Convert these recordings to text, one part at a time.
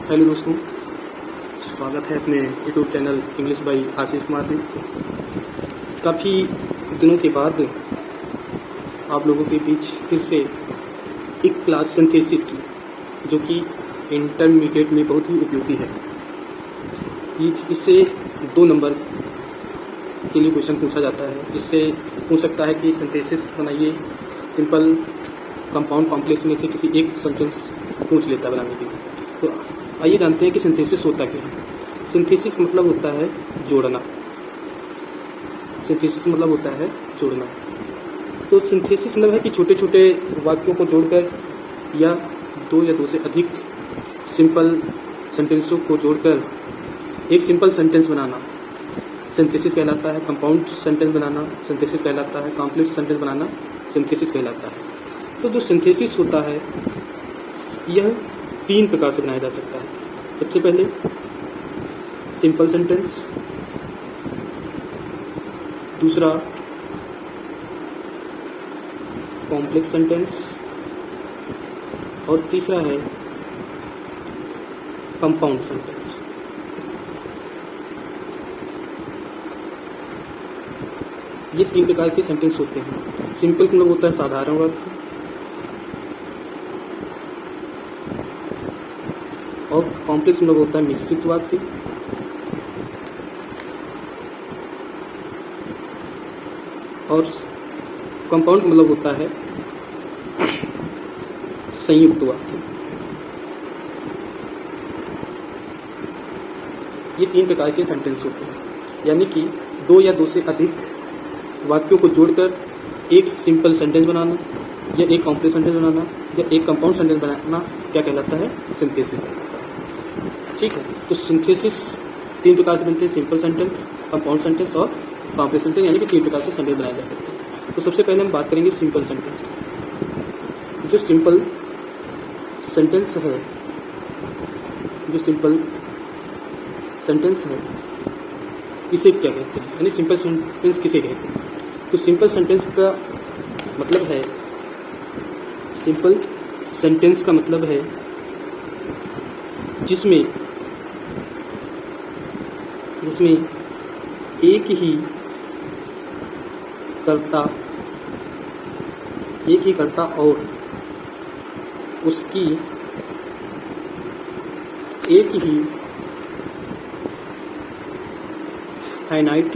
Hello दोस्तों, स्वागत है अपने YouTube channel English by Ashish Kumar में। काफ़ी दिनों के बाद आप लोगों के बीच फिर से एक क्लास सिंथेसिस की, जो कि इंटरमीडिएट में बहुत ही उपयोगी है। इससे 2 नंबर के लिए क्वेश्चन पूछा जाता है। इससे पूछ सकता है कि सिंथेसिस बनाइए, सिंपल कंपाउंड कॉम्प्लेक्स में से किसी एक सेंटेंस पूछ लेता है बनाने के लिए। तो आइए जानते हैं कि सिंथेसिस होता क्या है। सिंथेसिस का मतलब होता है जोड़ना। सिंथेसिस मतलब होता है जोड़ना। तो सिंथेसिस मतलब है कि छोटे छोटे वाक्यों को जोड़कर या 2 या 2 से अधिक सिंपल सेंटेंसों को जोड़कर एक सिंपल सेंटेंस बनाना सिंथेसिस कहलाता है। कंपाउंड सेंटेंस बनाना सिंथेसिस कहलाता है। कॉम्प्लेक्स सेंटेंस बनाना सिंथेसिस कहलाता है। तो जो सिंथेसिस होता है यह 3 प्रकार से बनाया जा सकता है। सबसे पहले सिंपल सेंटेंस, दूसरा कॉम्प्लेक्स सेंटेंस और तीसरा है कंपाउंड सेंटेंस। ये 3 प्रकार के सेंटेंस होते हैं। सिंपल मतलब होता है साधारण वाक्य, और कॉम्प्लेक्स मतलब होता है मिश्रित वाक्य, और कंपाउंड मतलब होता है संयुक्त वाक्य। ये 3 प्रकार के सेंटेंस होते हैं, यानी कि 2 या 2 से अधिक वाक्यों को जोड़कर एक सिंपल सेंटेंस बनाना या एक कॉम्प्लेक्स सेंटेंस बनाना या एक कंपाउंड सेंटेंस बनाना क्या कहलाता है? सिंथेसिस कहलाता है। ठीक है, तो सिंथेसिस 3 प्रकार से बनते हैं, सिंपल सेंटेंस, कंपाउंड सेंटेंस और कॉम्प्लेक्स सेंटेंस, यानी कि 3 प्रकार से सेंटेंस बनाए जा सकते हैं। तो सबसे पहले हम बात करेंगे सिंपल सेंटेंस की। जो सिंपल सेंटेंस है इसे क्या कहते हैं, यानी सिंपल सेंटेंस किसे कहते हैं? तो सिंपल सेंटेंस का मतलब है जिसमें एक ही कर्ता और उसकी एक ही फाइनाइट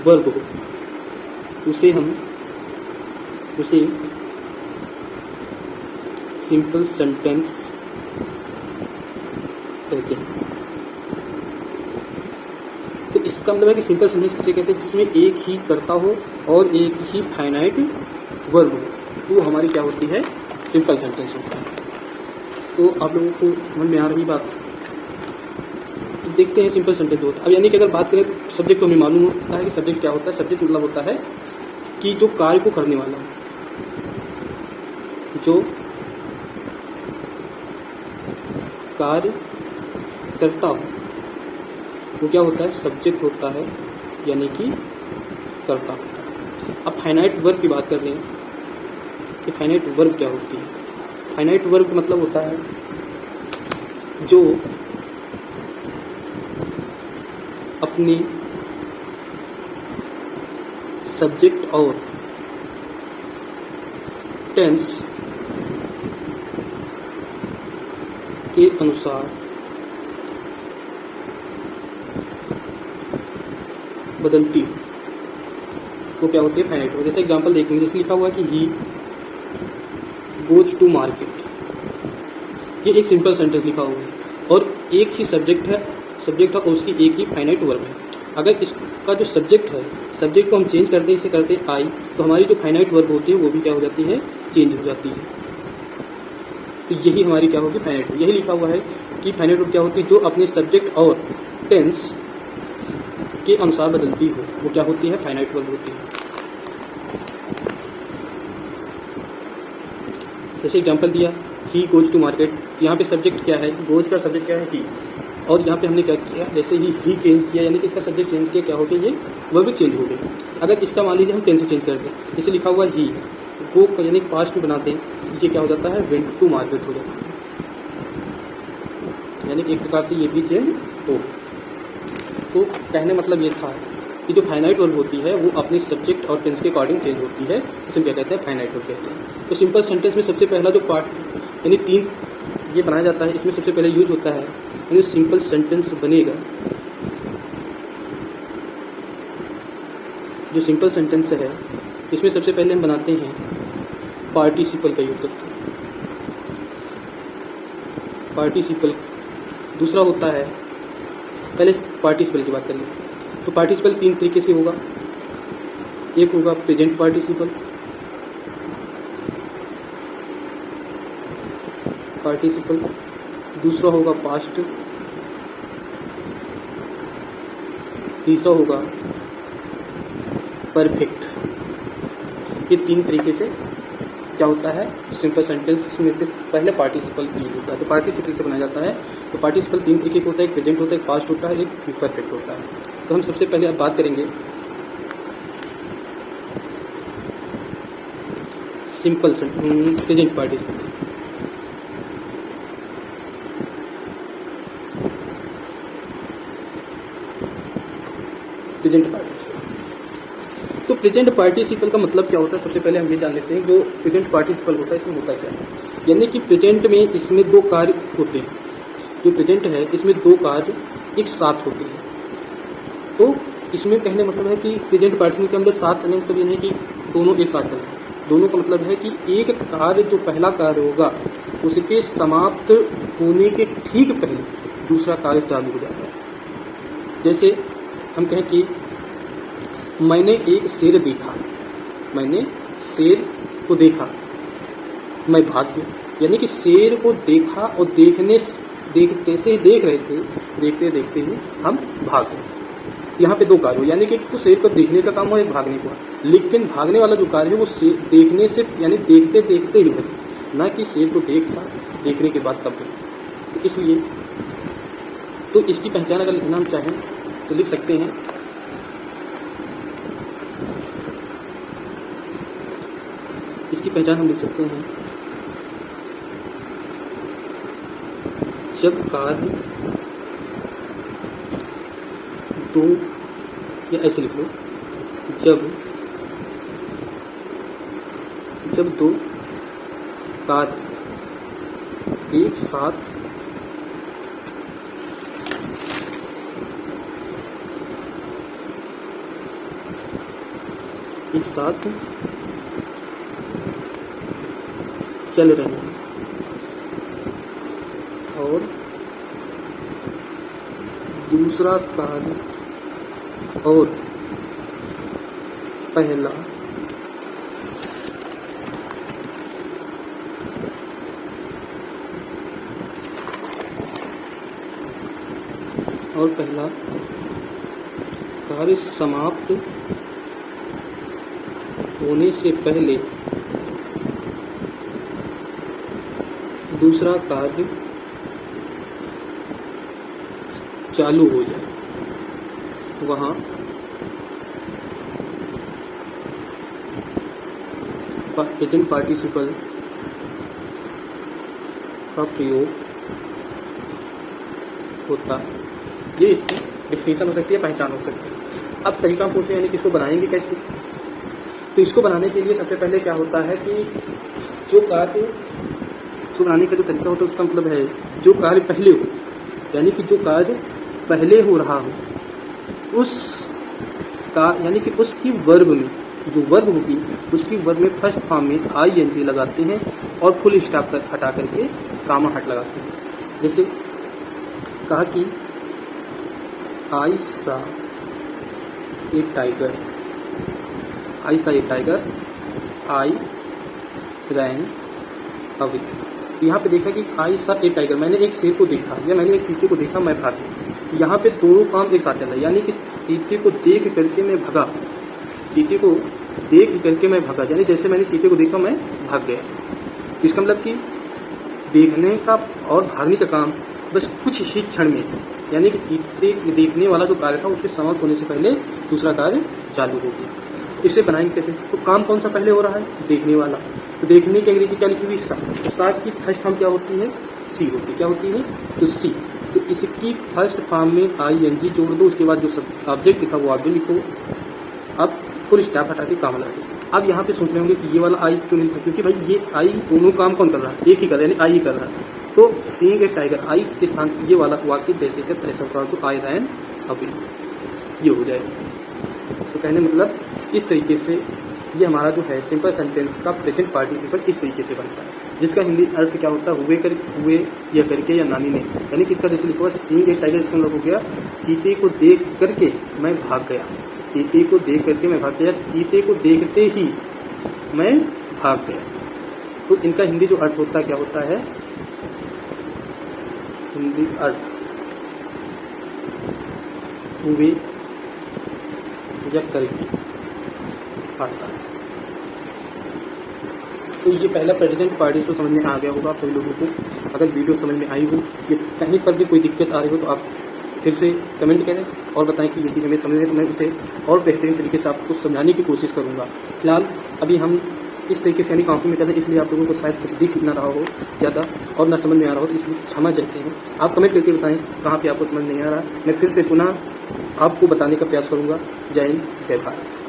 वर्ग हो, उसे सिंपल सेंटेंस कहते हैं। तो इसका मतलब है कि सिंपल सेंटेंस किसे कहते हैं? जिसमें एक ही कर्ता हो और एक ही फाइनाइट वर्ग हो, तो हमारी क्या होती है? सिंपल सेंटेंस होता है। तो आप लोगों को समझ में आ रही बात? तो देखते हैं सिंपल सेंटेंस होता है। अब यानी कि अगर बात करें तो सब्जेक्ट तो हमें मालूम होता है कि सब्जेक्ट क्या होता है। सब्जेक्ट मतलब होता है कि जो कार्य को करने वाला है, जो कार्य करता हो वो क्या होता है? सब्जेक्ट होता है, यानी कि कर्ता होता है। अब फाइनाइट वर्ब की बात कर रहे हैं कि फाइनाइट वर्ब क्या होती है। फाइनाइट वर्ब मतलब होता है जो अपने सब्जेक्ट और टेंस के अनुसार बदलती हो, वो क्या होती है? Finite verb. जैसे एग्जांपल देखेंगे, जैसे लिखा हुआ है कि ही गोज टू मार्केट। ये एक सिंपल सेंटेंस लिखा हुआ है और एक ही सब्जेक्ट है और उसकी एक ही फाइनाइट वर्ब है। अगर इसका जो सब्जेक्ट को हम चेंज कर दें, इसे करते आई, तो हमारी जो फाइनाइट वर्ब होती है वो भी क्या हो जाती है? चेंज हो जाती है। तो यही हमारी क्या होगी? Finite verb. यही लिखा हुआ है कि फाइनाइट वर्ब क्या होती है? जो अपने सब्जेक्ट और टेंस के अनुसार बदलती हो, वो क्या होती है? फाइनाइट वर्ब होती है। जैसे एग्जांपल दिया, ही गोज टू मार्केट। यहाँ पे सब्जेक्ट क्या है? गोज का सब्जेक्ट क्या है? ही। और यहाँ पे हमने क्या किया? जैसे ही चेंज किया, यानी कि इसका सब्जेक्ट चेंज किया, क्या हो गया? ये वर्ब चेंज हो गया। अगर इसका मान लीजिए हम टेंस से चेंज कर दें, जैसे लिखा हुआ ही, गो को यानी पास्ट में बनाते हैं, ये क्या हो जाता है, वेंट टू मार्केट हो जाता है, यानी कि एक प्रकार से ये भी चेंज हो। तो कहने मतलब ये था कि जो फाइनाइट वर्ब होती है वो अपने सब्जेक्ट और टेंस के अकॉर्डिंग चेंज होती है, इसे क्या कहते हैं, फाइनाइट वर्ब कहते हैं। तो सिंपल सेंटेंस में सबसे पहला जो पार्ट यानी 3 ये बनाया जाता है, इसमें सबसे पहले यूज होता है यानी सिंपल सेंटेंस बनेगा। जो सिंपल सेंटेंस है इसमें सबसे पहले हम बनाते हैं पार्टिसिपल का यूज करते हैं, पार्टिसिपल। दूसरा होता है, पहले पार्टिसिपल की बात कर लें तो पार्टिसिपल 3 तरीके से होगा। एक होगा प्रेजेंट पार्टिसिपल, दूसरा होगा पास्ट, तीसरा होगा परफेक्ट। ये 3 तरीके से क्या होता है सिंपल सेंटेंस में से पहले पार्टिसिपल यूज होता है। तो पार्टिसिपल से बनाया जाता है। तो पार्टिसिपल 3 तरीके का होता है, एक प्रेजेंट होता है, एक पास्ट होता है, एक परफेक्ट होता है। तो हम सबसे पहले अब बात करेंगे simple present participle. Present participle, तो प्रेजेंट पार्टिसिपल का मतलब क्या होता है, सबसे पहले हम ये जान लेते हैं। जो प्रेजेंट पार्टिसिपल होता है इसमें होता क्या है, यानी कि प्रेजेंट में इसमें 2 कार्य होते हैं। जो प्रेजेंट है इसमें 2 कार्य एक साथ होते हैं। तो इसमें कहने मतलब है कि प्रेजेंट पार्टिसिपल के अंदर साथ चलने मतलब ये नहीं कि दोनों एक साथ चल रहे हैं। दोनों का मतलब है कि एक कार्य जो पहला कार्य होगा उसके समाप्त होने के ठीक पहले दूसरा कार्य चालू हो जाता है। जैसे हम कहें कि मैंने एक शेर देखा, मैंने शेर को देखा, मैं भाग गया। यानी कि शेर को देखा और देखते से ही देख रहे थे, देखते देखते ही हम भाग गए। यहाँ पे 2 कार्य हो, यानी कि एक तो शेर को देखने का काम हो, एक भागने का। लेकिन भागने वाला जो कार्य है वो देखने से यानी देखते देखते ही है, ना कि शेर को देखने के बाद तब है। तो इसलिए तो इसकी पहचान अगर लिखना हम चाहें तो लिख सकते हैं इसकी पहचान हम लिख सकते हैं, जब कार्य 2 या ऐसे लिख लो, जब 2 कार्य एक साथ चल रहे हैं और दूसरा कार्य और पहला कार्य समाप्त होने से पहले दूसरा कार्य चालू हो जाए, वहाँ प्रेजेंट पार्टिसिपल का प्रयोग होता है। ये इसकी डिफिनेशन हो सकती है, पहचान हो सकती है। अब तरीका पूछे यानी कि इसको बनाएंगे कैसे, तो इसको बनाने के लिए सबसे पहले क्या होता है कि जो कार्य बनाने का जो तरीका होता है उसका मतलब है जो कार्य पहले हो, यानी कि जो कार्य पहले हो रहा हो यानी कि उसकी वर्ब में जो वर्ब होगी उसकी वर्ब में फर्स्ट फॉर्म में ING लगाते हैं और फुल स्टॉप तक हटा करके कामा हट लगाते हैं। जैसे कहा कि आई सा ए टाइगर, आई रैन अवे। यहाँ पे देखा कि आई सा ए टाइगर, मैंने एक शेर को देखा या मैंने एक चीते को देखा, मैं भाग गया। यहाँ पे दोनों काम एक साथ चल रहा है, यानी कि चीते को देख करके मैं भगा, चीते को देख करके मैं भगा, यानी जैसे मैंने चीते को देखा मैं भाग गया। इसका मतलब कि देखने का और भागने का काम बस कुछ ही क्षण में है, यानी कि चीते देखने वाला जो कार्य था उसके समाप्त होने से पहले दूसरा कार्य चालू हो गया। तो इसे बनाएंगे कैसे? तो काम कौन सा पहले हो रहा है? देखने वाला। तो देखने की अंग्रेजी क्या लिखी हुई? सा। तो सा की फर्स्ट फॉर्म क्या होती है? सी होती है। क्या होती है? तो सी। तो इसकी फर्स्ट फॉर्म में ING जोड़ दो, उसके बाद जो सब ऑब्जेक्ट लिखा वो ऑब्जेक्ट लिखो। अब फुल स्टॉप हटा के काम लगा दो। अब यहाँ पे सोच रहे होंगे कि ये वाला आई क्यों नहीं लिखा? क्योंकि भाई ये आई दोनों काम कौन कर रहा है? एक ही कर रहा है, यानी आई ही कर रहा है। तो सीइंग ए टाइगर, आई के स्थान ये वाला वाक्य जैसे का तैसा होगा, तो आई रैन अवे, ये हो जाएगा। तो कहने मतलब इस तरीके से ये हमारा जो है सिंपल सेंटेंस का प्रेजेंट पार्टिसिपल इस तरीके से बनता है, जिसका हिंदी अर्थ क्या होता है? हुए या करके या नानी ने, यानी कि इसका जैसे लिखा हुआ सीइंग ए टाइगर, इसका मतलब हो गया चीते को देख करके मैं भाग गया। चीते को देख करके मैं भाग गया, चीते को देखते ही मैं भाग गया। तो इनका हिंदी जो अर्थ होता है क्या होता है? हिंदी अर्थ हुए या करके आता है। तो ये पहला प्रेजेंट पार्टिसिपल समझ में आ गया होगा आप सभी लोगों को। अगर वीडियो समझ में आई हो या कहीं पर भी कोई दिक्कत आ रही हो तो आप फिर से कमेंट करें और बताएं कि ये चीज़ हमें समझ में, तो मैं इसे और बेहतरीन तरीके से आपको समझाने की कोशिश करूँगा। फिलहाल अभी हम इस तरीके से यानी कॉपी में कर रहे हैं, इसलिए आप लोगों को शायद कुछ दिख ना रहा हो ज़्यादा और ना समझ में आ रहा हो, तो इसलिए क्षमा चाहते हैं। आप कमेंट करके बताएं कहाँ पे आपको समझ नहीं आ रहा। मैं फिर से पुनः आपको बताने का प्रयास करूँगा। जय हिंद, जय भारत।